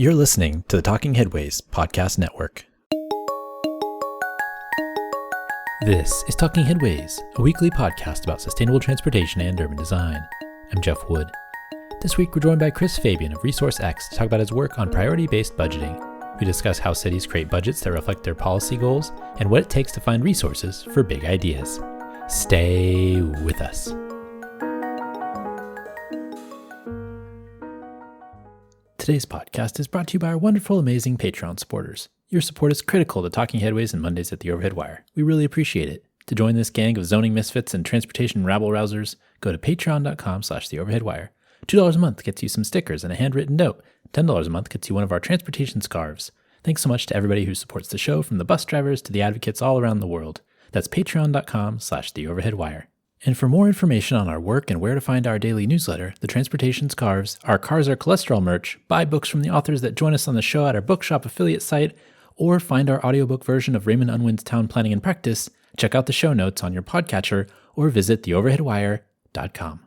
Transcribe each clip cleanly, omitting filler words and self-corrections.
You're listening to the Talking Headways Podcast Network. This is Talking Headways, a weekly podcast about sustainable transportation and urban design. I'm Jeff Wood. This week we're joined by Fabian of ResourceX to talk about his work on priority-based budgeting. We discuss how cities create budgets that reflect their policy goals and what it takes to find resources for big ideas. Stay with us. Today's podcast is brought to you by our wonderful, amazing Patreon supporters. Your support is critical to Talking Headways and Mondays at the Overhead Wire. We really appreciate it. To join this gang of zoning misfits and transportation rabble-rousers, go to patreon.com/theoverheadwire. $2 a month gets you some stickers and a handwritten note. $10 a month gets you one of our transportation scarves. Thanks so much to everybody who supports the show, from the bus drivers to the advocates all around the world. That's patreon.com/theoverheadwire. And for more information on our work and where to find our daily newsletter, the transportation scarves, our Cars Are Cholesterol merch, buy books from the authors that join us on the show at our bookshop affiliate site, or find our audiobook version of Raymond Unwin's Town Planning and Practice, check out the show notes on your podcatcher or visit theoverheadwire.com.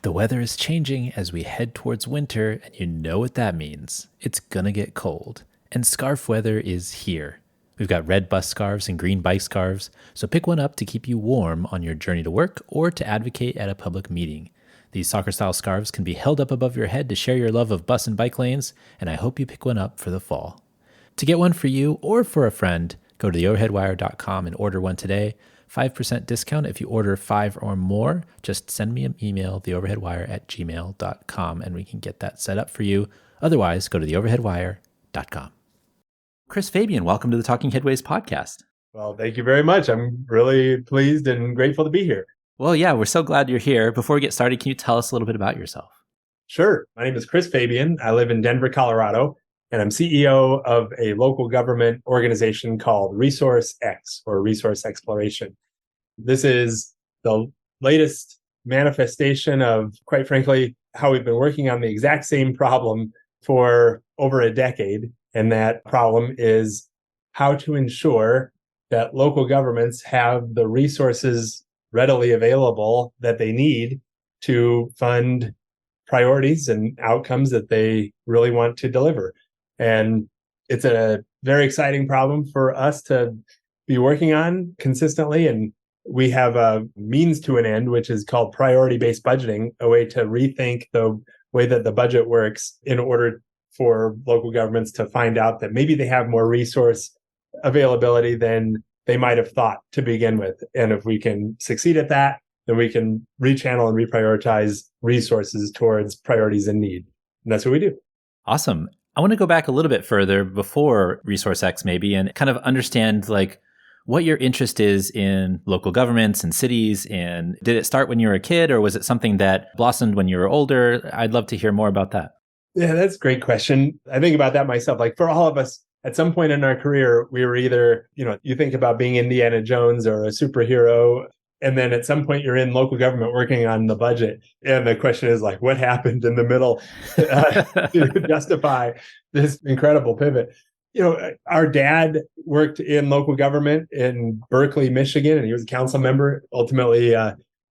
The weather is changing as we head towards winter, and you know what that means. It's gonna get cold. And scarf weather is here. We've got red bus scarves and green bike scarves, so pick one up to keep you warm on your journey to work or to advocate at a public meeting. These soccer-style scarves can be held up above your head to share your love of bus and bike lanes, and I hope you pick one up for the fall. To get one for you or for a friend, go to theoverheadwire.com and order one today. 5% discount if you order 5 or more. Just send me an email, theoverheadwire@gmail.com, and we can get that set up for you. Otherwise, go to theoverheadwire.com. Fabian, welcome to the Talking Headways podcast. Well, thank you very much. I'm really pleased and grateful to be here. Well, yeah, we're so glad you're here. Before we get started, can you tell us a little bit about yourself? Sure. My name is Fabian. I live in Denver, Colorado, and I'm CEO of a local government organization called ResourceX, or Resource Exploration. This is the latest manifestation of, quite frankly, how we've been working on the exact same problem for over a decade. And that problem is how to ensure that local governments have the resources readily available that they need to fund priorities and outcomes that they really want to deliver. And it's a very exciting problem for us to be working on consistently. And we have a means to an end, which is called priority-based budgeting, a way to rethink the way that the budget works in order for local governments to find out that maybe they have more resource availability than they might have thought to begin with. And if we can succeed at that, then we can rechannel and reprioritize resources towards priorities in need. And that's what we do. Awesome. I want to go back a little bit further before ResourceX maybe, and kind of understand what your interest is in local governments and cities. And did it start when you were a kid, or was it something that blossomed when you were older? I'd love to hear more about that. Yeah, that's a great question. I think about that myself. For all of us, at some point in our career, we were either, you think about being Indiana Jones or a superhero, and then at some point you're in local government working on the budget. And the question is what happened in the middle to justify this incredible pivot? Our dad worked in local government in Berkeley, Michigan, and he was a council member, ultimately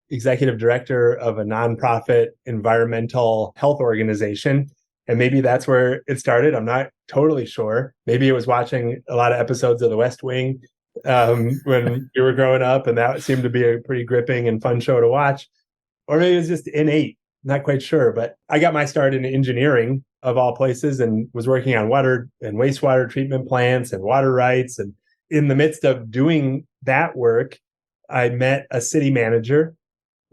executive director of a nonprofit environmental health organization. And maybe that's where it started. I'm not totally sure. Maybe it was watching a lot of episodes of The West Wing when you were growing up, and that seemed to be a pretty gripping and fun show to watch. Or maybe it was just innate. Not quite sure. But I got my start in engineering, of all places, and was working on water and wastewater treatment plants and water rights. And in the midst of doing that work, I met a city manager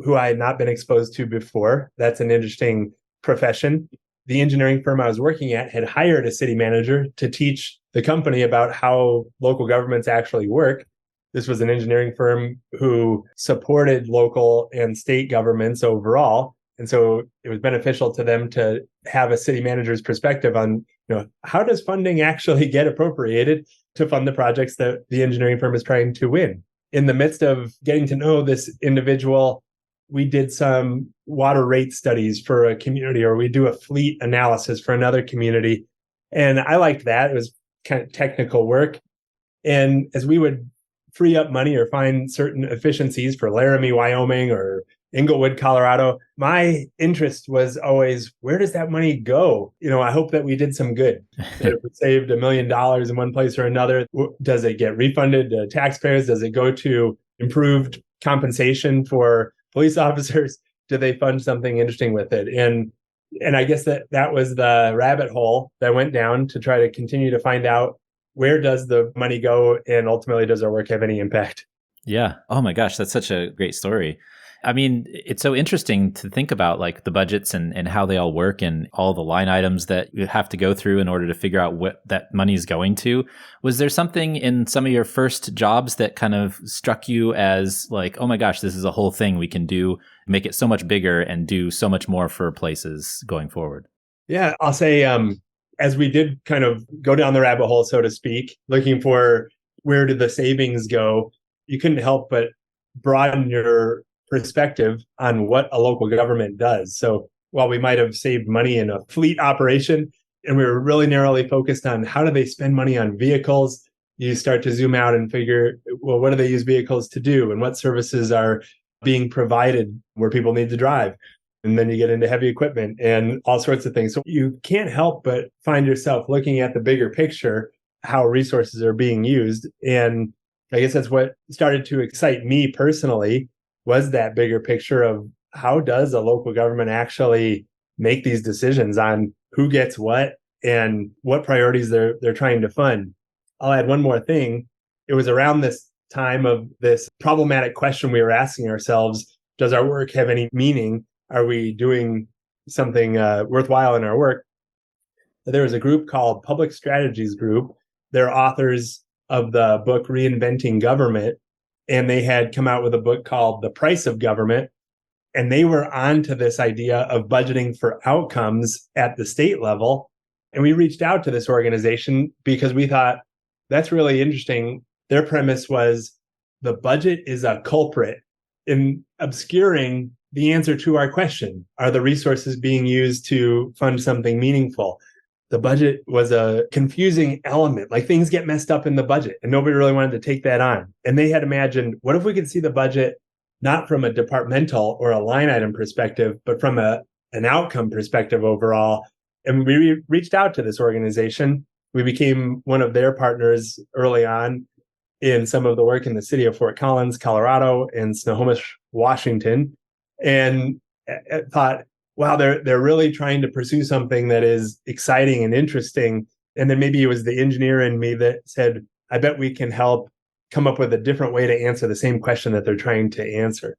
who I had not been exposed to before. That's an interesting profession. The engineering firm I was working at had hired a city manager to teach the company about how local governments actually work. This was an engineering firm who supported local and state governments overall. And so it was beneficial to them to have a city manager's perspective on, how does funding actually get appropriated to fund the projects that the engineering firm is trying to win? In the midst of getting to know this individual, we did some water rate studies for a community, or we do a fleet analysis for another community. And I liked that. It was kind of technical work. And as we would free up money or find certain efficiencies for Laramie, Wyoming, or Inglewood, Colorado. My interest was always, where does that money go? I hope that we did some good. That if we saved $1 million in one place or another, does it get refunded to taxpayers? Does it go to improved compensation for police officers? Do they fund something interesting with it? And I guess that was the rabbit hole that I went down to try to continue to find out, where does the money go, and ultimately, does our work have any impact? Yeah. Oh my gosh, that's such a great story. I mean, it's so interesting to think about like the budgets and how they all work and all the line items that you have to go through in order to figure out what that money is going to. Was there something in some of your first jobs that kind of struck you as like, oh my gosh, this is a whole thing we can do, make it so much bigger and do so much more for places going forward? Yeah, I'll say, as we did kind of go down the rabbit hole, so to speak, looking for where did the savings go, you couldn't help but broaden your perspective on what a local government does. So while we might have saved money in a fleet operation, and we were really narrowly focused on how do they spend money on vehicles, you start to zoom out and figure, well, what do they use vehicles to do? And what services are being provided where people need to drive? And then you get into heavy equipment and all sorts of things. So you can't help but find yourself looking at the bigger picture, how resources are being used. And I guess that's what started to excite me personally, was that bigger picture of how does a local government actually make these decisions on who gets what and what priorities they're trying to fund. I'll add one more thing. It was around this time of this problematic question we were asking ourselves, does our work have any meaning? Are we doing something worthwhile in our work? There was a group called Public Strategies Group. They're authors of the book Reinventing Government, and they had come out with a book called The Price of Government. And they were on to this idea of budgeting for outcomes at the state level. And we reached out to this organization because we thought that's really interesting. Their premise was the budget is a culprit in obscuring the answer to our question. Are the resources being used to fund something meaningful? The budget was a confusing element. Like, things get messed up in the budget and nobody really wanted to take that on. And they had imagined, what if we could see the budget not from a departmental or a line item perspective, but from an outcome perspective overall? And we reached out to this organization. We became one of their partners early on in some of the work in the city of Fort Collins, Colorado, and Snohomish, Washington. And I thought, wow, they're really trying to pursue something that is exciting and interesting. And then maybe it was the engineer in me that said, I bet we can help come up with a different way to answer the same question that they're trying to answer.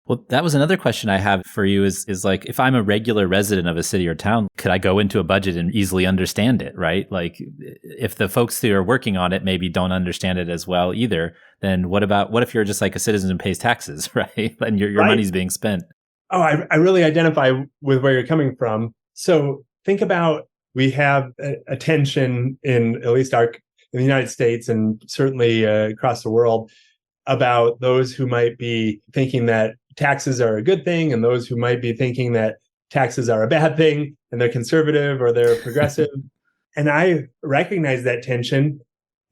Well, that was another question I have for you is like, if I'm a regular resident of a city or town, could I go into a budget and easily understand it, right? Like, if the folks who are working on it maybe don't understand it as well either, then what if you're just like a citizen who pays taxes, right? And your Right. money's being spent. Oh, I really identify with where you're coming from. So think about, we have a tension in at least in the United States and certainly across the world about those who might be thinking that taxes are a good thing and those who might be thinking that taxes are a bad thing and they're conservative or they're progressive. And I recognize that tension.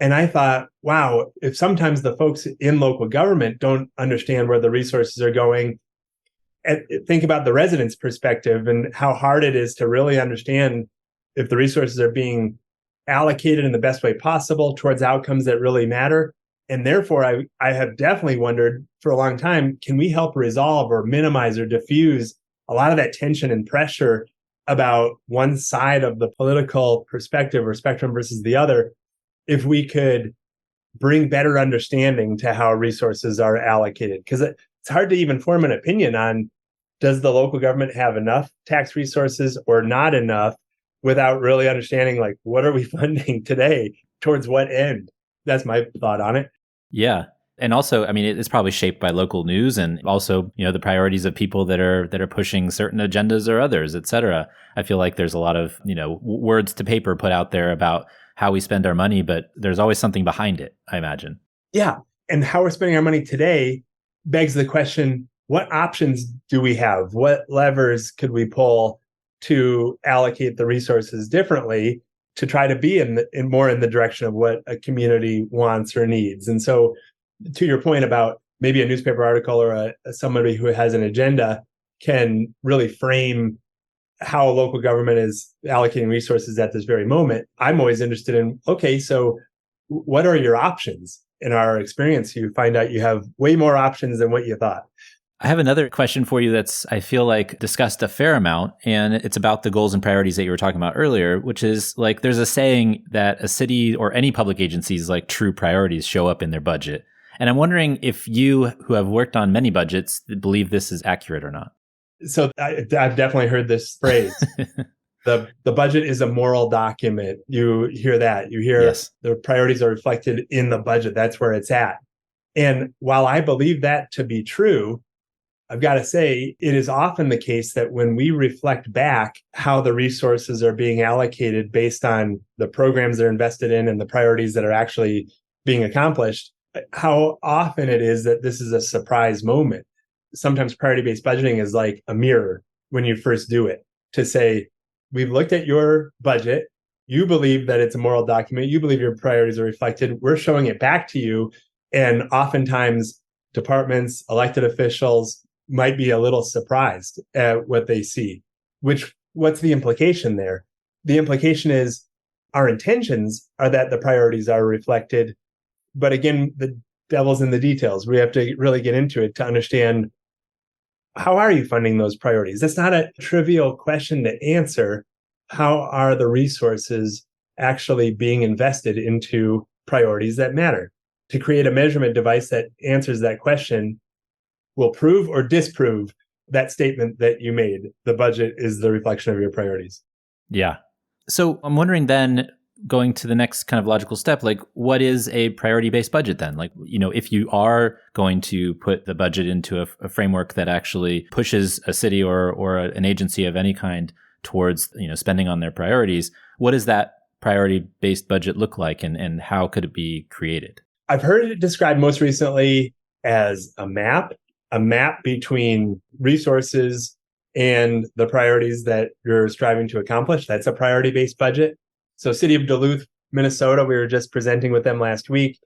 And I thought, wow, if sometimes the folks in local government don't understand where the resources are going, and think about the residents' perspective and how hard it is to really understand if the resources are being allocated in the best way possible towards outcomes that really matter. And therefore, I have definitely wondered for a long time, can we help resolve or minimize or diffuse a lot of that tension and pressure about one side of the political perspective or spectrum versus the other, if we could bring better understanding to how resources are allocated? Because it's hard to even form an opinion on, does the local government have enough tax resources or not enough, without really understanding, like, what are we funding today towards what end? That's my thought on it. Yeah. And also, I mean, it's probably shaped by local news and also, the priorities of people that are pushing certain agendas or others, et cetera. I feel like there's a lot of, words to paper put out there about how we spend our money, but there's always something behind it, I imagine. Yeah. And how we're spending our money today begs the question, what options do we have? What levers could we pull to allocate the resources differently to try to be more in the direction of what a community wants or needs? And so, to your point about maybe a newspaper article or somebody who has an agenda can really frame how local government is allocating resources at this very moment. I'm always interested in, okay, so what are your options? In our experience, you find out you have way more options than what you thought. I have another question for you that's, I feel like, discussed a fair amount, and it's about the goals and priorities that you were talking about earlier, which is like there's a saying that a city or any public agency's like true priorities show up in their budget. And I'm wondering if you, who have worked on many budgets, believe this is accurate or not. So I've definitely heard this phrase. The budget is a moral document. You hear that. You hear Yes. The priorities are reflected in the budget. That's where it's at. And while I believe that to be true, I've got to say, it is often the case that when we reflect back how the resources are being allocated based on the programs they're invested in and the priorities that are actually being accomplished, how often it is that this is a surprise moment. Sometimes priority-based budgeting is like a mirror when you first do it to say, we've looked at your budget. You believe that it's a moral document. You believe your priorities are reflected. We're showing it back to you. And oftentimes departments, elected officials, might be a little surprised at what they see. What's the implication there? The implication is our intentions are that the priorities are reflected. But again, the devil's in the details. We have to really get into it to understand, how are you funding those priorities? That's not a trivial question to answer. How are the resources actually being invested into priorities that matter? To create a measurement device that answers that question will prove or disprove that statement that you made. The budget is the reflection of your priorities. Yeah. So I'm wondering then, going to the next kind of logical step, like what is a priority-based budget then? Like, if you are going to put the budget into a framework that actually pushes a city or an agency of any kind towards, spending on their priorities, what does that priority-based budget look like, and how could it be created? I've heard it described most recently as a map between resources and the priorities that you're striving to accomplish. That's a priority-based budget. So City of Duluth, Minnesota, we were just presenting with them last week,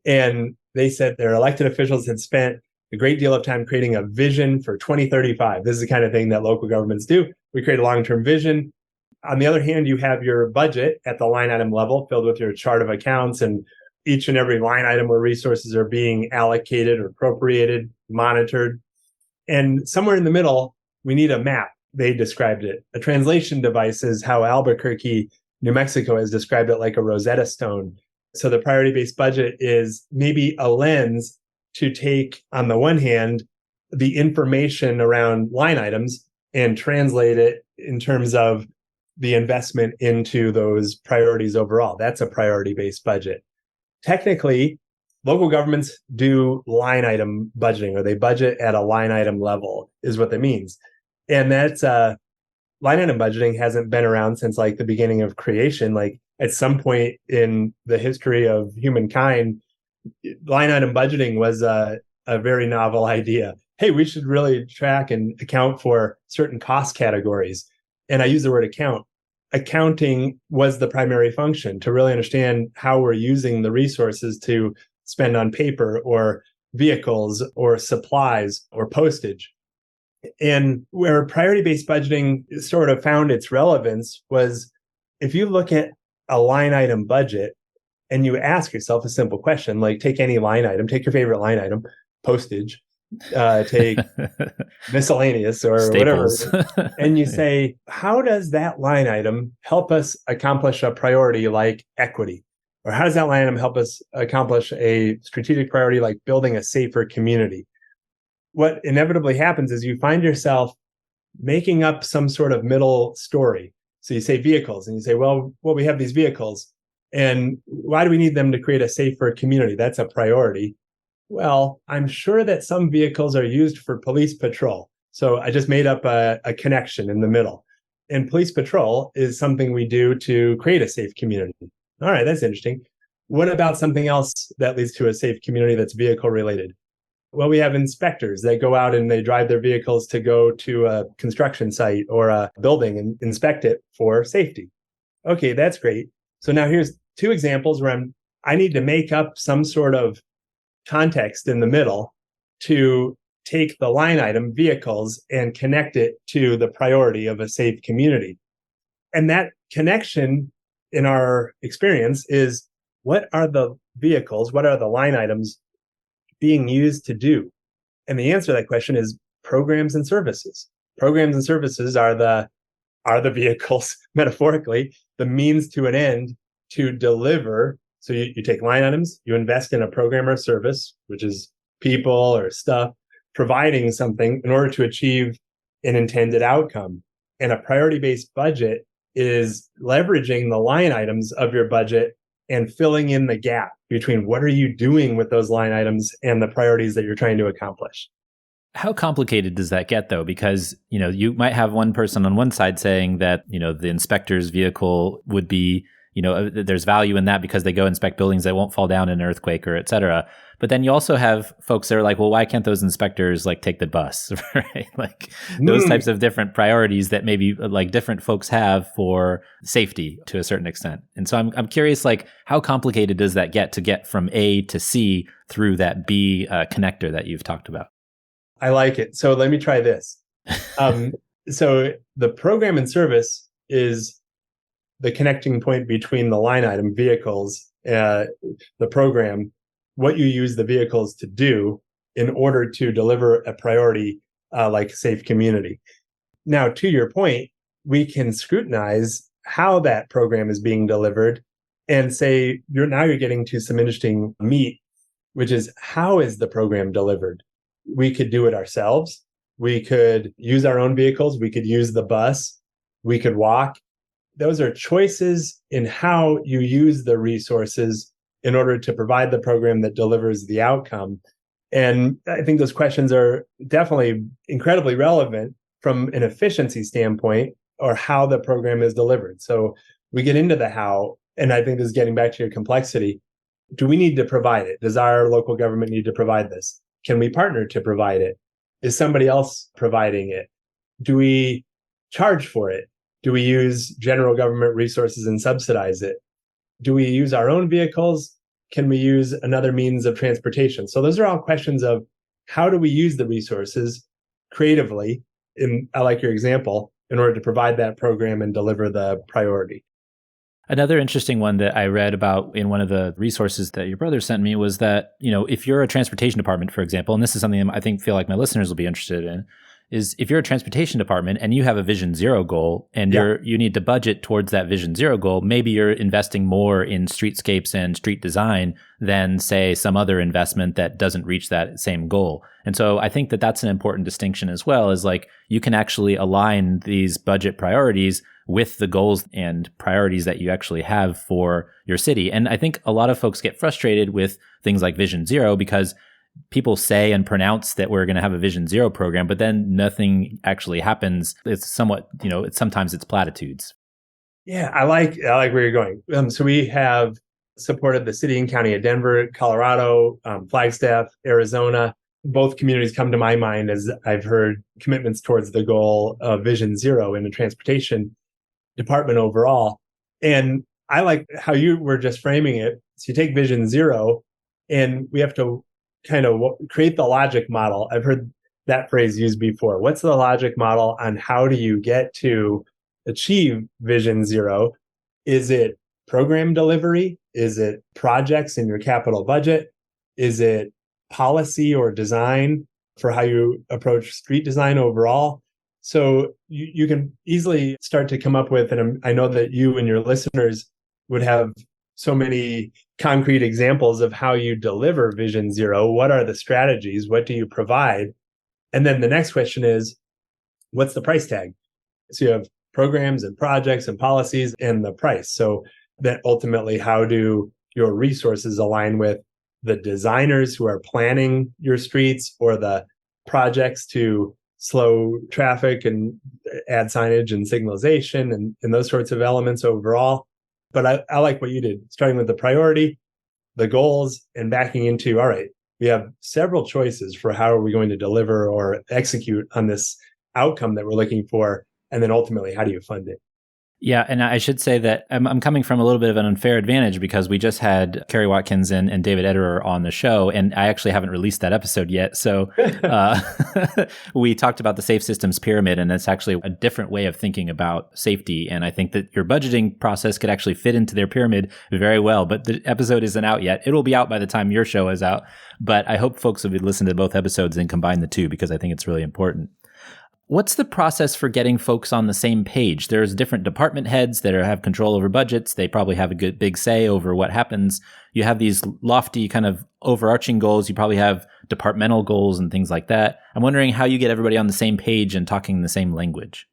and they said their elected officials had spent a great deal of time creating a vision for 2035. This is the kind of thing that local governments do. We create a long-term vision. On the other hand, you have your budget at the line item level filled with your chart of accounts and each and every line item where resources are being allocated or appropriated, monitored. And somewhere in the middle, we need a map. They described it. A translation device is how Albuquerque, New Mexico has described it, like a Rosetta Stone. So the priority-based budget is maybe a lens to take, on the one hand, the information around line items and translate it in terms of the investment into those priorities overall. That's a priority-based budget. Technically, local governments do line item budgeting, or they budget at a line item level, is what that means. And that's line item budgeting hasn't been around since like the beginning of creation. Like at some point in the history of humankind, line item budgeting was a very novel idea. Hey, we should really track and account for certain cost categories. And I use the word account. Accounting was the primary function to really understand how we're using the resources to spend on paper or vehicles or supplies or postage. And where priority-based budgeting sort of found its relevance was, if you look at a line item budget and you ask yourself a simple question, like take any line item, take your favorite line item, postage, take miscellaneous or Staples. whatever, and you say, how does that line item help us accomplish a priority like equity? Or how does that line item help us accomplish a strategic priority like building a safer community? What inevitably happens is you find yourself making up some sort of middle story. So you say vehicles, and you say, well, we have these vehicles, and why do we need them to create a safer community? That's a priority. Well, I'm sure that some vehicles are used for police patrol. So I just made up a connection in the middle. And police patrol is something we do to create a safe community. All right, that's interesting. What about something else that leads to a safe community that's vehicle related? Well, we have inspectors that go out and they drive their vehicles to go to a construction site or a building and inspect it for safety. Okay, that's great. So now here's two examples where I need to make up some sort of context in the middle to take the line item vehicles and connect it to the priority of a safe community. And that connection in our experience is, what are the vehicles, what are the line items being used to do? And the answer to that question is programs and services. Programs and services are the vehicles, metaphorically, the means to an end to deliver. So you take line items, you invest in a program or service, which is people or stuff, providing something in order to achieve an intended outcome. And a priority-based budget is leveraging the line items of your budget and filling in the gap between what are you doing with those line items and the priorities that you're trying to accomplish. How complicated does that get, though? Because, you might have one person on one side saying that, the inspector's vehicle would be, there's value in that because they go inspect buildings that won't fall down in an earthquake or et cetera. But then you also have folks that are like, well, why can't those inspectors take the bus, right? Those types of different priorities that maybe different folks have for safety to a certain extent. And so I'm curious, how complicated does that get from A to C through that B connector that you've talked about? I like it. So let me try this. So the program and service is the connecting point between the line item vehicles, the program, what you use the vehicles to do in order to deliver a priority like safe community. Now, to your point, we can scrutinize how that program is being delivered and say, you're getting to some interesting meat, which is, how is the program delivered? We could do it ourselves. We could use our own vehicles. We could use the bus. We could walk. Those are choices in how you use the resources in order to provide the program that delivers the outcome. And I think those questions are definitely incredibly relevant from an efficiency standpoint, or how the program is delivered. So we get into the how, and I think this is getting back to your complexity. Do we need to provide it? Does our local government need to provide this? Can we partner to provide it? Is somebody else providing it? Do we charge for it? Do we use general government resources and subsidize it? Do we use our own vehicles? Can we use another means of transportation? So those are all questions of, how do we use the resources creatively, I like your example, in order to provide that program and deliver the priority. Another interesting one that I read about in one of the resources that your brother sent me was that, if you're a transportation department, for example, and this is something I feel like my listeners will be interested in, is if you're a transportation department and you have a Vision Zero goal and you need to budget towards that Vision Zero goal, maybe you're investing more in streetscapes and street design than, say, some other investment that doesn't reach that same goal. And so I think that that's an important distinction as well, is you can actually align these budget priorities with the goals and priorities that you actually have for your city. And I think a lot of folks get frustrated with things like Vision Zero because people say and pronounce that we're going to have a Vision Zero program, but then nothing actually happens. It's somewhat, sometimes it's platitudes. Yeah, I like where you're going. So we have supported the city and county of Denver, Colorado, Flagstaff, Arizona. Both communities come to my mind as I've heard commitments towards the goal of Vision Zero in the transportation department overall. And I like how you were just framing it. So you take Vision Zero, and we have to kind of create the logic model. I've heard that phrase used before. What's the logic model on how do you get to achieve Vision Zero? Is it program delivery? Is it projects in your capital budget? Is it policy or design for how you approach street design overall? So you can easily start to come up with, and I know that you and your listeners would have so many concrete examples of how you deliver Vision Zero. What are the strategies? What do you provide? And then the next question is, what's the price tag? So you have programs and projects and policies and the price. So that ultimately, how do your resources align with the designers who are planning your streets, or the projects to slow traffic and add signage and signalization and those sorts of elements overall? But I like what you did, starting with the priority, the goals, and backing into, all right, we have several choices for how are we going to deliver or execute on this outcome that we're looking for. And then ultimately, how do you fund it? Yeah, and I should say that I'm coming from a little bit of an unfair advantage because we just had Kerry Watkins and David Ederer on the show, and I actually haven't released that episode yet. So we talked about the safe systems pyramid, and it's actually a different way of thinking about safety. And I think that your budgeting process could actually fit into their pyramid very well. But the episode isn't out yet. It will be out by the time your show is out. But I hope folks will listen to both episodes and combine the two because I think it's really important. What's the process for getting folks on the same page? There's different department heads that have control over budgets. They probably have a good big say over what happens. You have these lofty kind of overarching goals. You probably have departmental goals and things like that. I'm wondering how you get everybody on the same page and talking the same language.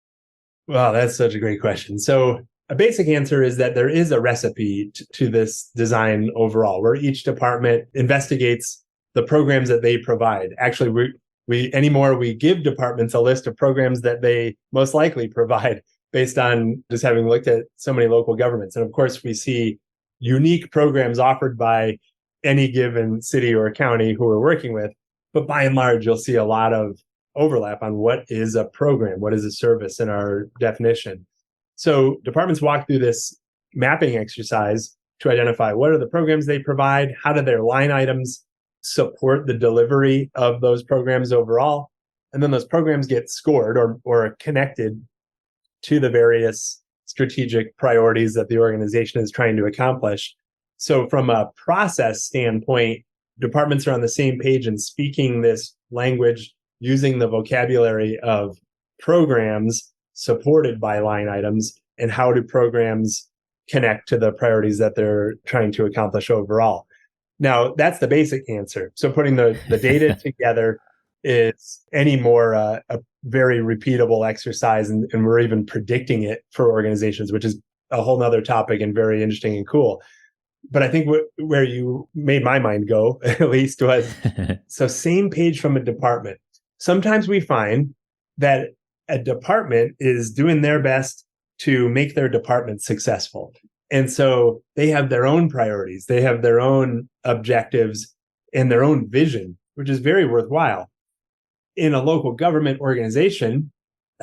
Well, that's such a great question. So a basic answer is that there is a recipe to this design overall, where each department investigates the programs that they provide. Actually, we give departments a list of programs that they most likely provide based on just having looked at so many local governments. And of course, we see unique programs offered by any given city or county who we're working with. But by and large, you'll see a lot of overlap on what is a program, what is a service in our definition. So departments walk through this mapping exercise to identify what are the programs they provide, how do their line items support the delivery of those programs overall. And then those programs get scored or connected to the various strategic priorities that the organization is trying to accomplish. So from a process standpoint, departments are on the same page and speaking this language using the vocabulary of programs supported by line items and how do programs connect to the priorities that they're trying to accomplish overall. Now, that's the basic answer. So putting the data together is any more a very repeatable exercise, and we're even predicting it for organizations, which is a whole nother topic and very interesting and cool. But I think where you made my mind go, at least, was so same page from a department. Sometimes we find that a department is doing their best to make their department successful. And so they have their own priorities, they have their own objectives and their own vision, which is very worthwhile. In a local government organization,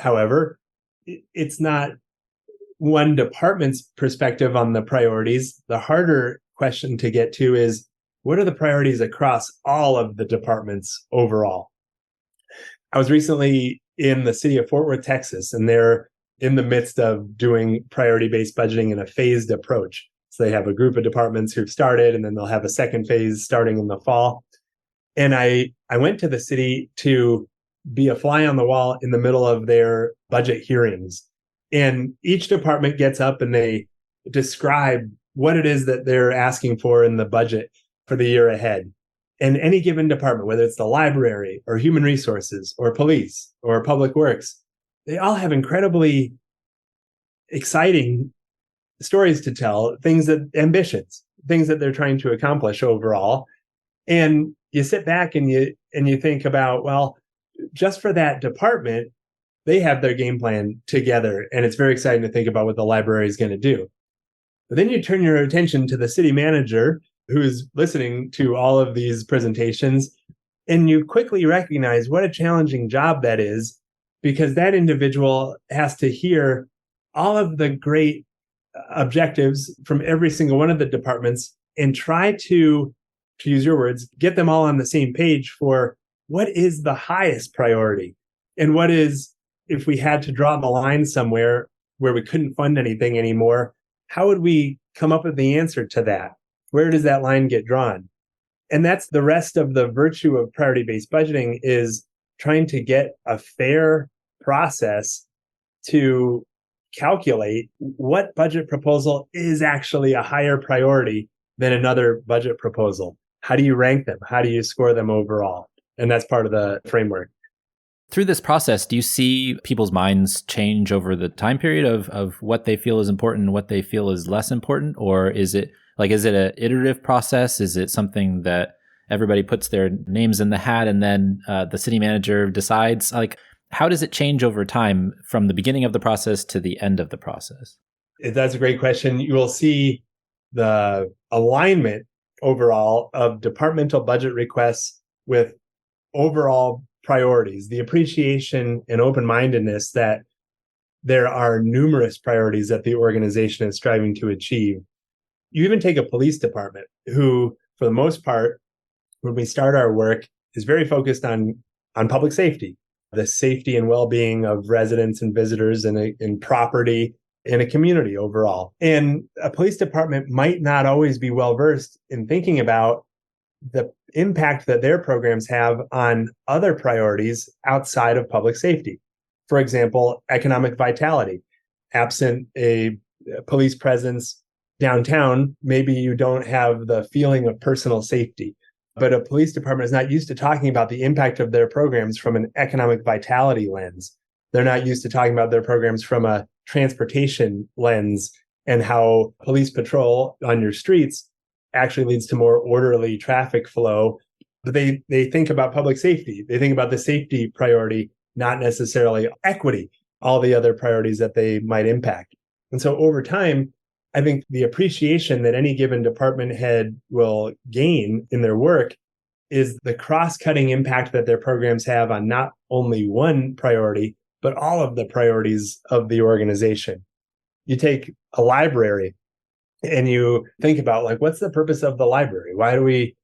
however, it's not one department's perspective on the priorities. The harder question to get to is, what are the priorities across all of the departments overall? I was recently in the city of Fort Worth, Texas, and they're in the midst of doing priority-based budgeting in a phased approach. So they have a group of departments who've started, and then they'll have a second phase starting in the fall. And I went to the city to be a fly on the wall in the middle of their budget hearings. And each department gets up and they describe what it is that they're asking for in the budget for the year ahead. And any given department, whether it's the library or human resources or police or public works, they all have incredibly exciting stories to tell, ambitions, things that they're trying to accomplish overall. And you sit back and you think about, well, just for that department, they have their game plan together. And it's very exciting to think about what the library is going to do. But then you turn your attention to the city manager who's listening to all of these presentations, and you quickly recognize what a challenging job that is, because that individual has to hear all of the great objectives from every single one of the departments and try to use your words, get them all on the same page for what is the highest priority. And what is, if we had to draw the line somewhere where we couldn't fund anything anymore, how would we come up with the answer to that? Where does that line get drawn? And that's the rest of the virtue of priority-based budgeting, is trying to get a fair process to calculate what budget proposal is actually a higher priority than another budget proposal. How do you rank them? How do you score them overall? And that's part of the framework. Through this process, do you see people's minds change over the time period of what they feel is important and what they feel is less important? Or is it an iterative process? Is it something that everybody puts their names in the hat and then the city manager decides? Like, how does it change over time from the beginning of the process to the end of the process? That's a great question. You will see the alignment overall of departmental budget requests with overall priorities, the appreciation and open-mindedness that there are numerous priorities that the organization is striving to achieve. You even take a police department who, for the most part, when we start our work, is very focused on public safety, the safety and well-being of residents and visitors and property in a community overall. And a police department might not always be well-versed in thinking about the impact that their programs have on other priorities outside of public safety. For example, economic vitality. Absent a police presence downtown, maybe you don't have the feeling of personal safety. But a police department is not used to talking about the impact of their programs from an economic vitality lens. They're not used to talking about their programs from a transportation lens and how police patrol on your streets actually leads to more orderly traffic flow. But they think about public safety. They think about the safety priority, not necessarily equity, all the other priorities that they might impact. And so over time, I think the appreciation that any given department head will gain in their work is the cross-cutting impact that their programs have on not only one priority, but all of the priorities of the organization. You take a library and you think about, like, what's the purpose of the library? Why do we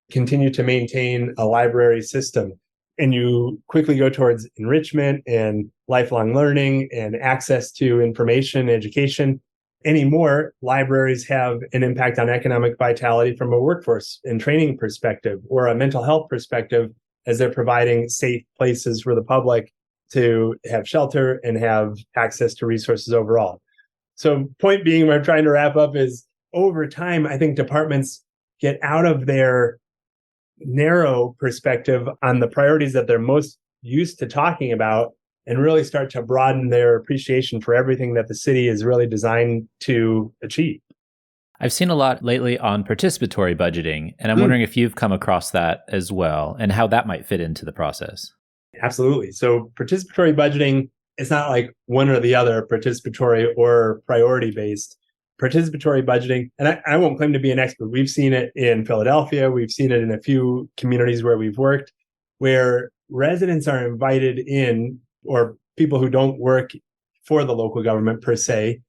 continue to maintain a library system? And you quickly go towards enrichment and lifelong learning and access to information, education. Anymore, libraries have an impact on economic vitality from a workforce and training perspective or a mental health perspective, as they're providing safe places for the public to have shelter and have access to resources overall. So point being, what I'm trying to wrap up is, over time, I think departments get out of their narrow perspective on the priorities that they're most used to talking about and really start to broaden their appreciation for everything that the city is really designed to achieve. I've seen a lot lately on participatory budgeting, and I'm wondering if you've come across that as well and how that might fit into the process. Absolutely. So participatory budgeting, it's not like one or the other, participatory or priority-based. Participatory budgeting, and I won't claim to be an expert. We've seen it in Philadelphia. We've seen it in a few communities where we've worked, where residents are invited in, or people who don't work for the local government per se,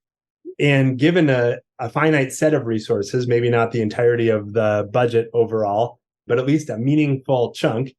and given a finite set of resources, maybe not the entirety of the budget overall, but at least a meaningful chunk.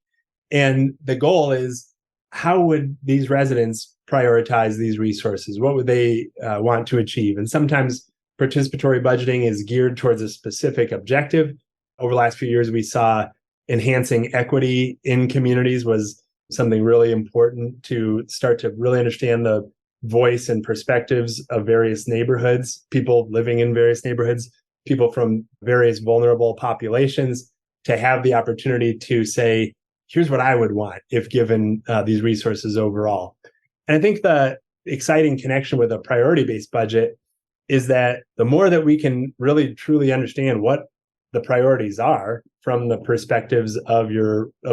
And the goal is, how would these residents prioritize these resources? What would they want to achieve? And sometimes participatory budgeting is geared towards a specific objective. Over the last few years, we saw enhancing equity in communities was something really important to start to really understand the voice and perspectives of various neighborhoods, people living in various neighborhoods, people from various vulnerable populations, to have the opportunity to say, here's what I would want if given these resources overall. And I think the exciting connection with a priority-based budget is that the more that we can really truly understand what the priorities are from the perspectives of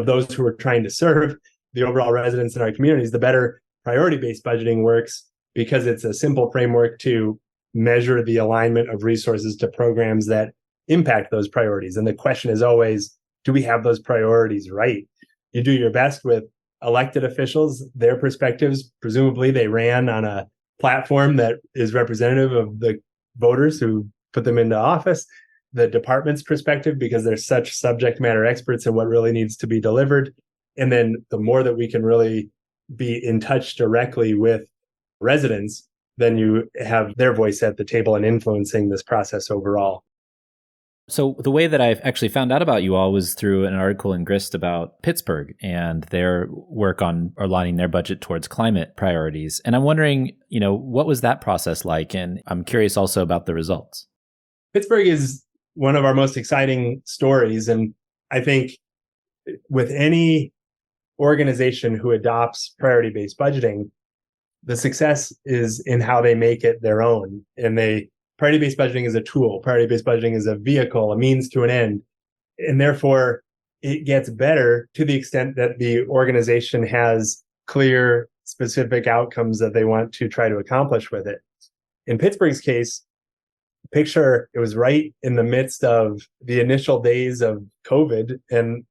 those who are trying to serve the overall residents in our communities, the better priority-based budgeting works, because it's a simple framework to measure the alignment of resources to programs that impact those priorities. And the question is always, do we have those priorities right? You do your best with elected officials, their perspectives. Presumably they ran on a platform that is representative of the voters who put them into office. The department's perspective, because they're such subject matter experts in what really needs to be delivered. And then the more that we can really be in touch directly with residents, then you have their voice at the table and influencing this process overall. So the way that I've actually found out about you all was through an article in Grist about Pittsburgh and their work on aligning their budget towards climate priorities. And I'm wondering, what was that process like? And I'm curious also about the results. Pittsburgh is one of our most exciting stories. And I think with any organization who adopts priority-based budgeting, the success is in how they make it their own. And priority-based budgeting is a tool. Priority-based budgeting is a vehicle, a means to an end. And therefore, it gets better to the extent that the organization has clear, specific outcomes that they want to try to accomplish with it. In Pittsburgh's case, picture it was right in the midst of the initial days of COVID. And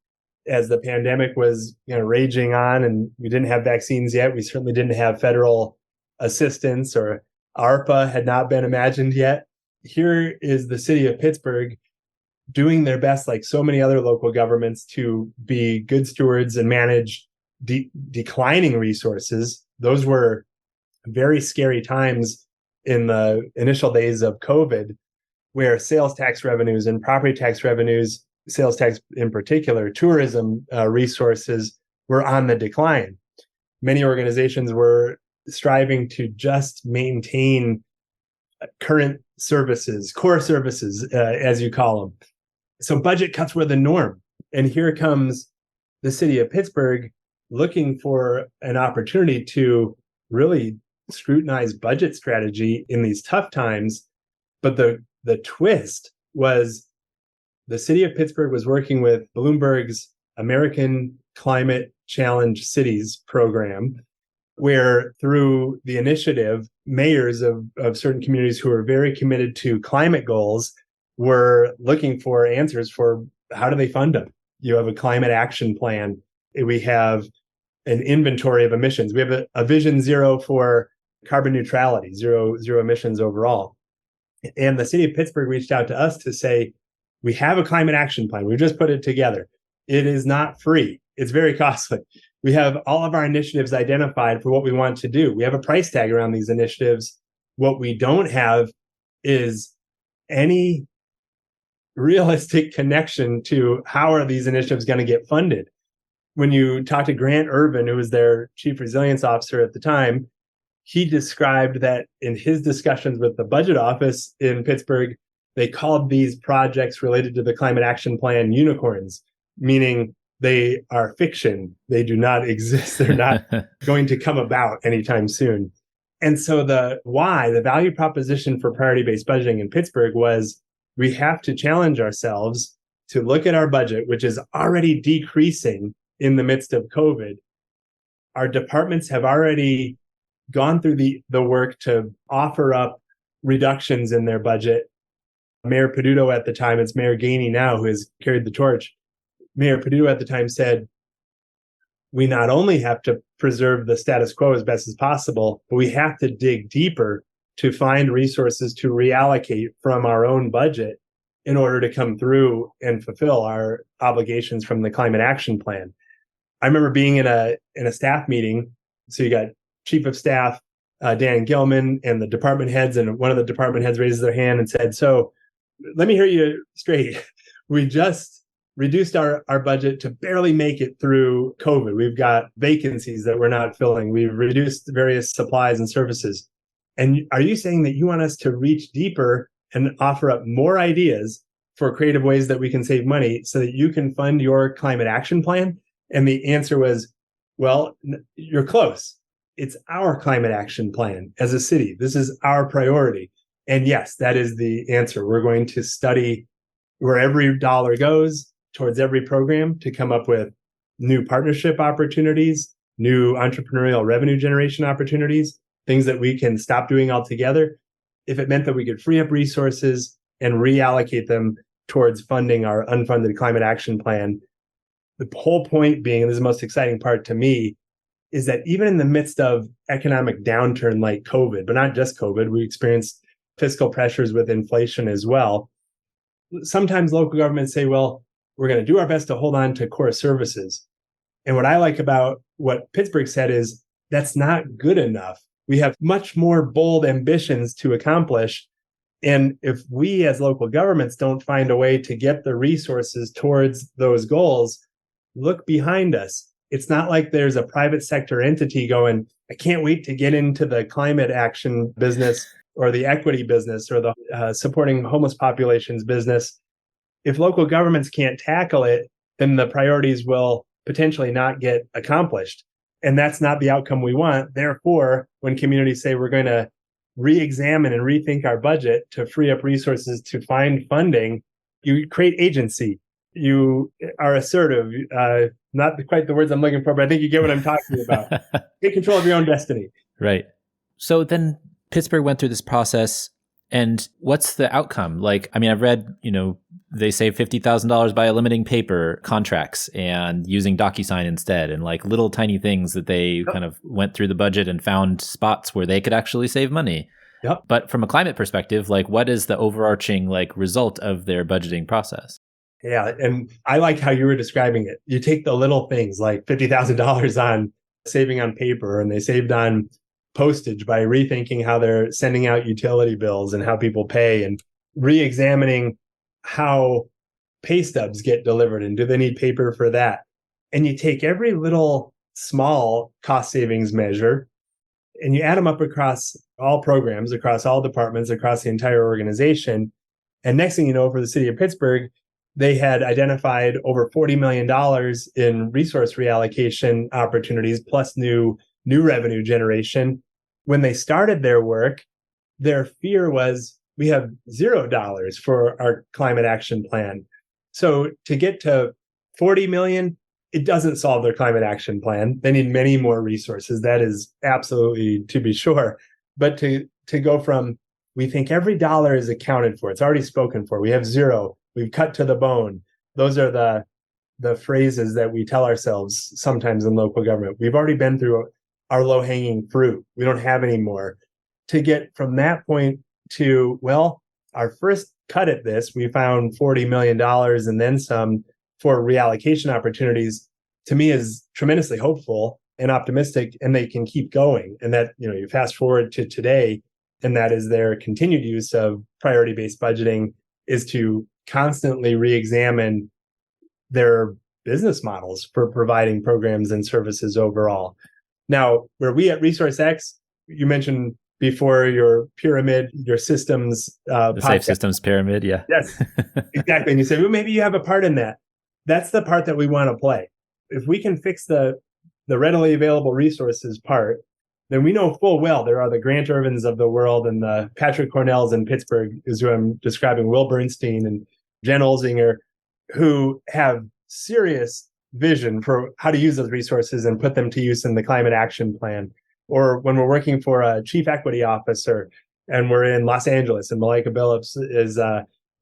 as the pandemic was raging on and we didn't have vaccines yet, we certainly didn't have federal assistance, or ARPA had not been imagined yet. Here is the city of Pittsburgh doing their best, like so many other local governments, to be good stewards and manage declining resources. Those were very scary times in the initial days of COVID, where sales tax revenues and property tax revenues, sales tax in particular, tourism resources were on the decline. Many organizations were striving to just maintain current services, core services, as you call them. So budget cuts were the norm. And here comes the city of Pittsburgh looking for an opportunity to really scrutinize budget strategy in these tough times. But the twist was the city of Pittsburgh was working with Bloomberg's American Climate Challenge Cities program, where through the initiative, mayors of certain communities who are very committed to climate goals were looking for answers for how do they fund them. You have a climate action plan. We have an inventory of emissions. We have a vision zero for carbon neutrality, zero emissions overall. And the city of Pittsburgh reached out to us to say, we have a climate action plan. We've just put it together. It is not free. It's very costly. We have all of our initiatives identified for what we want to do. We have a price tag around these initiatives. What we don't have is any realistic connection to how are these initiatives going to get funded. When you talk to Grant Irvin, who was their chief resilience officer at the time, he described that in his discussions with the budget office in Pittsburgh, they called these projects related to the climate action plan unicorns, meaning they are fiction. They do not exist. They're not going to come about anytime soon. And so the value proposition for priority-based budgeting in Pittsburgh was, we have to challenge ourselves to look at our budget, which is already decreasing in the midst of COVID. Our departments have already gone through the work to offer up reductions in their budget. Mayor Peduto at the time, it's Mayor Gainey now who has carried the torch. Mayor Peduto at the time said, we not only have to preserve the status quo as best as possible, but we have to dig deeper to find resources to reallocate from our own budget in order to come through and fulfill our obligations from the climate action plan. I remember being in a staff meeting. So you got Chief of Staff Dan Gilman and the department heads, and one of the department heads raises their hand and said, so let me hear you straight. We just reduced our budget to barely make it through COVID. We've got vacancies that we're not filling. We've reduced various supplies and services. And are you saying that you want us to reach deeper and offer up more ideas for creative ways that we can save money so that you can fund your climate action plan? And the answer was, well, you're close. It's our climate action plan as a city. This is our priority. And yes, that is the answer. We're going to study where every dollar goes towards every program to come up with new partnership opportunities, new entrepreneurial revenue generation opportunities, things that we can stop doing altogether. If it meant that we could free up resources and reallocate them towards funding our unfunded climate action plan. The whole point being, and this is the most exciting part to me, is that even in the midst of economic downturn like COVID, but not just COVID, we experienced fiscal pressures with inflation as well. Sometimes local governments say, well, we're going to do our best to hold on to core services. And what I like about what Pittsburgh said is that's not good enough. We have much more bold ambitions to accomplish. And if we as local governments don't find a way to get the resources towards those goals, look behind us. It's not like there's a private sector entity going, I can't wait to get into the climate action business or the equity business or the supporting homeless populations business. If local governments can't tackle it, then the priorities will potentially not get accomplished. And that's not the outcome we want. Therefore, when communities say we're going to re-examine and rethink our budget to free up resources to find funding, you create agency. You are assertive. Not quite the words I'm looking for, but I think you get what I'm talking about. Take control of your own destiny. Right. So then Pittsburgh went through this process, and what's the outcome? Like, I mean, I've read, they save $50,000 by limiting paper contracts and using DocuSign instead, and like little tiny things that they kind of went through the budget and found spots where they could actually save money. Yep. But from a climate perspective, like what is the overarching like result of their budgeting process? Yeah. And I like how you were describing it. You take the little things like $50,000 on saving on paper, and they saved on postage by rethinking how they're sending out utility bills and how people pay, and re-examining how pay stubs get delivered and do they need paper for that. And you take every little small cost savings measure and you add them up across all programs, across all departments, across the entire organization. And next thing you know, for the city of Pittsburgh, they had identified over $40 million in resource reallocation opportunities, plus new revenue generation. When they started their work, their fear was, we have $0 for our climate action plan. So to get to 40 million, it doesn't solve their climate action plan. They need many more resources. That is absolutely to be sure. But to go from, we think every dollar is accounted for, it's already spoken for, we have zero, we've cut to the bone. Those are the phrases that we tell ourselves sometimes in local government. We've already been through our low-hanging fruit. We don't have any more. To get from that point to, well, our first cut at this, we found $40 million and then some for reallocation opportunities, to me is tremendously hopeful and optimistic, and they can keep going. And that, you fast forward to today, and that is their continued use of priority-based budgeting is to constantly re-examine their business models for providing programs and services overall. Now, where we at ResourceX, you mentioned before your pyramid, your systems. The Safe Systems Pyramid, yeah. Yes, exactly. And you say, well, maybe you have a part in that. That's the part that we want to play. If we can fix the readily available resources part, then we know full well there are the Grant Irvins of the world and the Patrick Cornells in Pittsburgh, is who I'm describing, Will Bernstein and Jen Olzinger, who have serious vision for how to use those resources and put them to use in the climate action plan. Or when we're working for a chief equity officer and we're in Los Angeles and Malika Billups is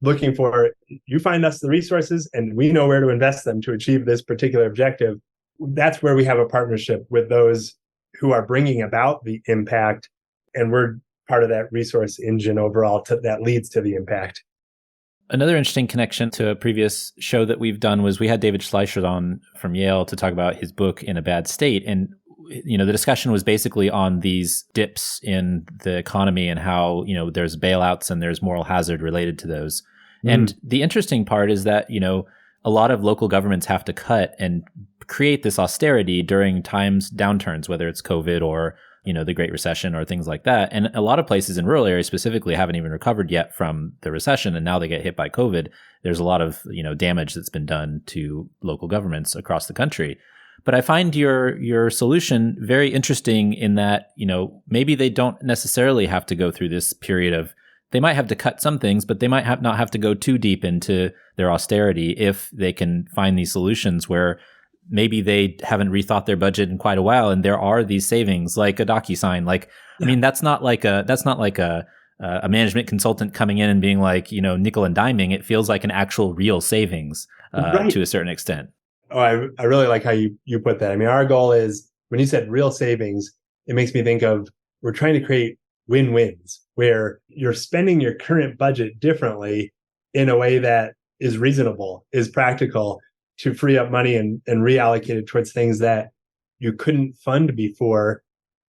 looking for, you find us the resources and we know where to invest them to achieve this particular objective. That's where we have a partnership with those who are bringing about the impact. And we're part of that resource engine overall that leads to the impact. Another interesting connection to a previous show that we've done was we had David Schleicher on from Yale to talk about his book In a Bad State. And the discussion was basically on these dips in the economy and how, there's bailouts and there's moral hazard related to those. And the interesting part is that, a lot of local governments have to cut and create this austerity during downturns, whether it's COVID or, the Great Recession or things like that. And a lot of places in rural areas specifically haven't even recovered yet from the recession. And now they get hit by COVID. There's a lot of, damage that's been done to local governments across the country. But I find your solution very interesting in that, maybe they don't necessarily have to go through this period of, they might have to cut some things, but they might not have to go too deep into their austerity if they can find these solutions where maybe they haven't rethought their budget in quite a while, and there are these savings, like a DocuSign. I mean, that's not like a management consultant coming in and being like, nickel and diming. It feels like an actual real savings to a certain extent. Oh, I really like how you put that. I mean, our goal is, when you said real savings, it makes me think of, we're trying to create win-wins where you're spending your current budget differently in a way that is reasonable, is practical, to free up money and reallocate it towards things that you couldn't fund before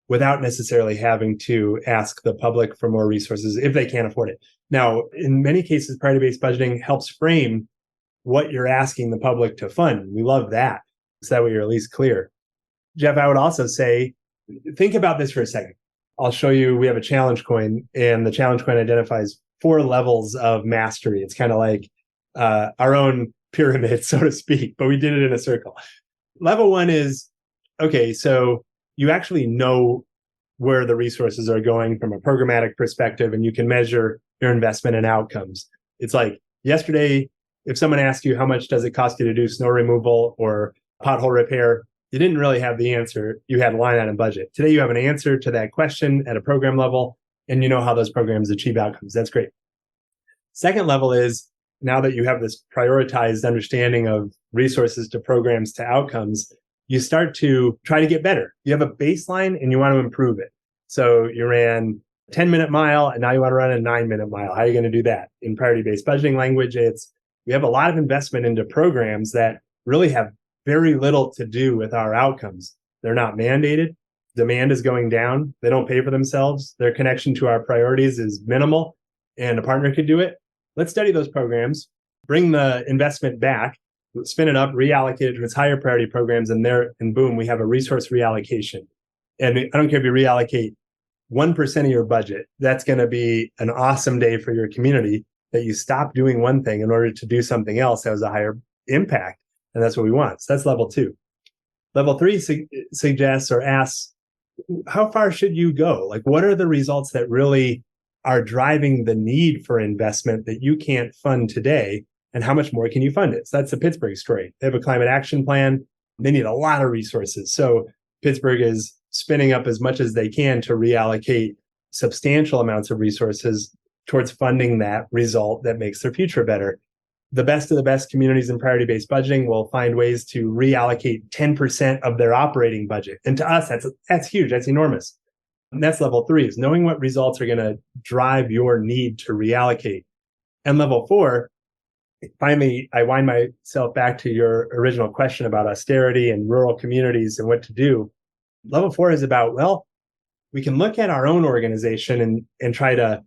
without necessarily having to ask the public for more resources if they can't afford it. Now, in many cases, priority-based budgeting helps frame what you're asking the public to fund. We love that. So that way you're at least clear. Jeff, I would also say, think about this for a second. I'll show you, we have a challenge coin, and the challenge coin identifies 4 levels of mastery. It's kind of like our own pyramid, so to speak, but we did it in a circle. Level 1 is, okay, so you actually know where the resources are going from a programmatic perspective, and you can measure your investment and outcomes. It's like yesterday, if someone asked you how much does it cost you to do snow removal or pothole repair, you didn't really have the answer. You had a line item budget. Today, you have an answer to that question at a program level, and you know how those programs achieve outcomes. That's great. Second level is, now that you have this prioritized understanding of resources to programs to outcomes, you start to try to get better. You have a baseline and you want to improve it. So you ran a 10-minute mile and now you want to run a 9-minute mile. How are you going to do that? In priority-based budgeting language, we have a lot of investment into programs that really have very little to do with our outcomes. They're not mandated. Demand is going down. They don't pay for themselves. Their connection to our priorities is minimal, and a partner could do it. Let's study those programs, bring the investment back, spin it up, reallocate it to its higher priority programs, and boom, we have a resource reallocation. And I don't care if you reallocate 1% of your budget, that's going to be an awesome day for your community that you stop doing one thing in order to do something else that has a higher impact. And that's what we want. So that's level 2. Level 3 suggests or asks, how far should you go? Like, what are the results that really are driving the need for investment that you can't fund today? And how much more can you fund it? So that's the Pittsburgh story. They have a climate action plan. They need a lot of resources. So Pittsburgh is spinning up as much as they can to reallocate substantial amounts of resources towards funding that result that makes their future better. The best of the best communities in priority-based budgeting will find ways to reallocate 10% of their operating budget. And to us, that's huge. That's enormous. And that's level 3, is knowing what results are going to drive your need to reallocate. And level 4, finally, I wind myself back to your original question about austerity and rural communities and what to do. Level 4 is about, well, we can look at our own organization and try to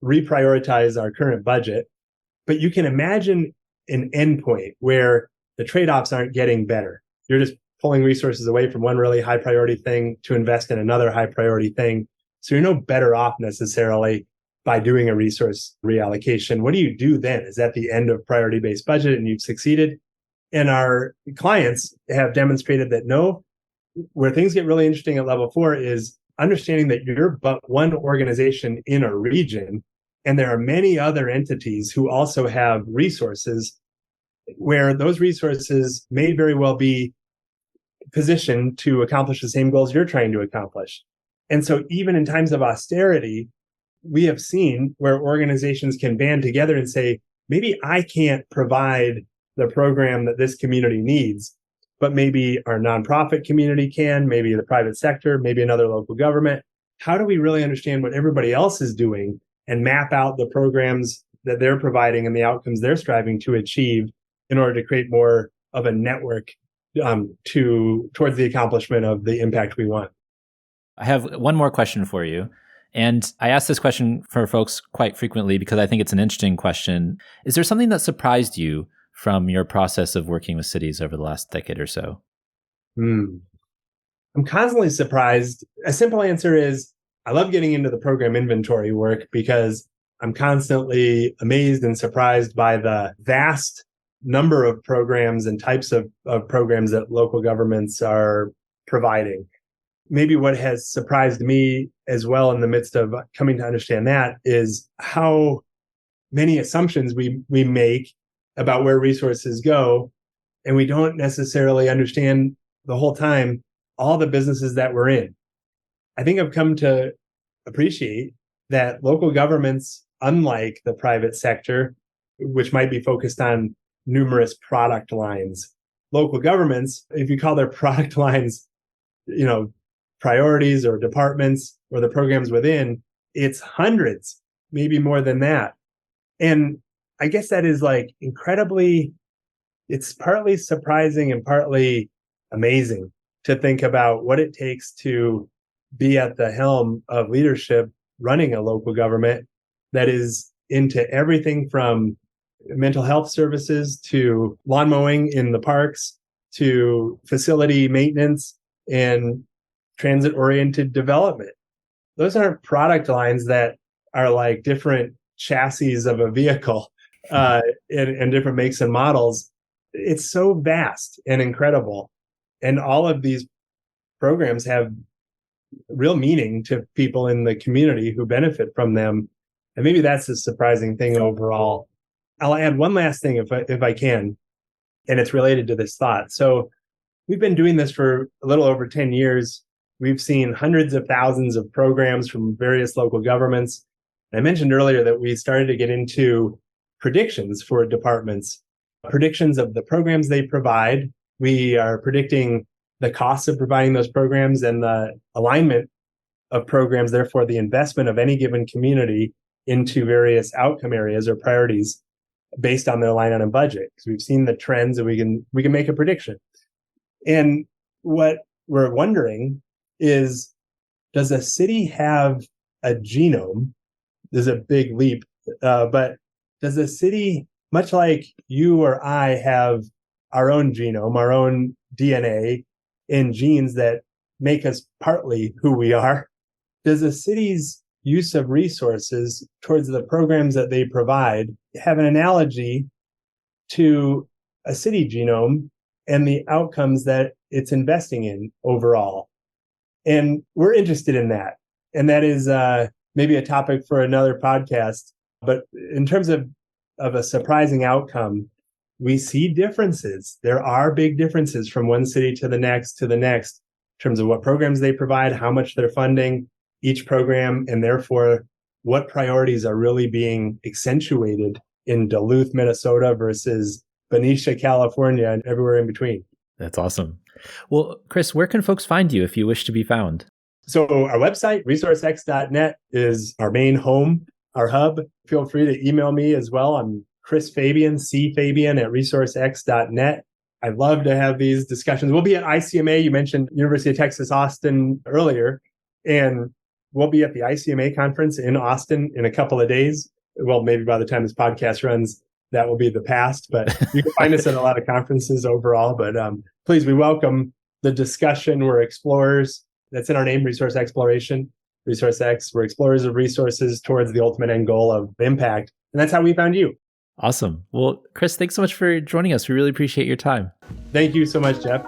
reprioritize our current budget. But you can imagine an endpoint where the trade-offs aren't getting better. You're just pulling resources away from one really high priority thing to invest in another high priority thing. So you're no better off necessarily by doing a resource reallocation. What do you do then? Is that the end of priority-based budget and you've succeeded? And our clients have demonstrated that no, where things get really interesting at level 4 is understanding that you're but one organization in a region. And there are many other entities who also have resources where those resources may very well be positioned to accomplish the same goals you're trying to accomplish. And so even in times of austerity, we have seen where organizations can band together and say, maybe I can't provide the program that this community needs, but maybe our nonprofit community can, maybe the private sector, maybe another local government. How do we really understand what everybody else is doing and map out the programs that they're providing and the outcomes they're striving to achieve in order to create more of a network towards the accomplishment of the impact we want? I have one more question for you. And I ask this question for folks quite frequently because I think it's an interesting question. Is there something that surprised you from your process of working with cities over the last decade or so? I'm constantly surprised. A simple answer is, I love getting into the program inventory work because I'm constantly amazed and surprised by the vast number of programs and types of programs that local governments are providing. Maybe what has surprised me as well in the midst of coming to understand that is how many assumptions we make about where resources go, and we don't necessarily understand the whole time all the businesses that we're in. I think I've come to appreciate that local governments, unlike the private sector, which might be focused on numerous product lines, local governments, if you call their product lines, priorities or departments or the programs within, it's hundreds, maybe more than that. And I guess that is like it's partly surprising and partly amazing to think about what it takes to be at the helm of leadership running a local government that is into everything from mental health services to lawn mowing in the parks to facility maintenance and transit-oriented development. Those aren't product lines that are like different chassis of a vehicle and different makes and models. It's so vast and incredible. And all of these programs have real meaning to people in the community who benefit from them. And maybe that's the surprising thing overall. I'll add one last thing if I can, and it's related to this thought. So we've been doing this for a little over 10 years. We've seen hundreds of thousands of programs from various local governments. I mentioned earlier that we started to get into predictions for departments, predictions of the programs they provide. We are predicting the costs of providing those programs and the alignment of programs, therefore the investment of any given community into various outcome areas or priorities based on their line item budget. Because we've seen the trends and we can make a prediction. And what we're wondering is, does a city have a genome? There's a big leap, but does a city, much like you or I have our own genome, our own DNA and genes that make us partly who we are, does a city's use of resources towards the programs that they provide have an analogy to a city genome and the outcomes that it's investing in overall? And we're interested in that. And that is maybe a topic for another podcast. But in terms of a surprising outcome, we see differences. There are big differences from one city to the next in terms of what programs they provide, how much they're funding each program, and therefore what priorities are really being accentuated in Duluth, Minnesota versus Benicia, California, and everywhere in between. That's awesome. Well, Chris, where can folks find you if you wish to be found? So our website, resourcex.net, is our main home, our hub. Feel free to email me as well. I'm Chris Fabian, cfabian at resourcex.net. I'd love to have these discussions. We'll be at ICMA. You mentioned University of Texas, Austin earlier, and we'll be at the ICMA conference in Austin in a couple of days. Well, maybe by the time this podcast runs, that will be the past, but you can find us at a lot of conferences overall. But please, we welcome the discussion. We're explorers. That's in our name, Resource Exploration. Resource X, we're explorers of resources towards the ultimate end goal of impact. And that's how we found you. Awesome. Well, Chris, thanks so much for joining us. We really appreciate your time. Thank you so much, Jeff.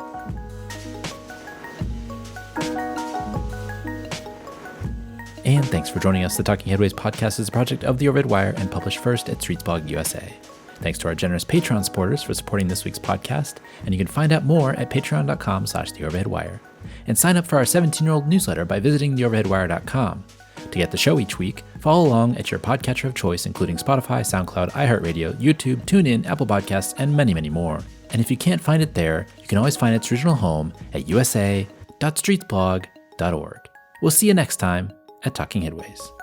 And thanks for joining us. The Talking Headways podcast is a project of the Overhead Wire and published first at Streetsblog USA. Thanks to our generous Patreon supporters for supporting this week's podcast. And you can find out more at patreon.com/theoverheadwire. And sign up for our 17-year-old newsletter by visiting theoverheadwire.com. To get the show each week, follow along at your podcatcher of choice, including Spotify, SoundCloud, iHeartRadio, YouTube, TuneIn, Apple Podcasts, and many, many more. And if you can't find it there, you can always find its original home at usa.streetsblog.org. We'll see you next time at Talking Headways.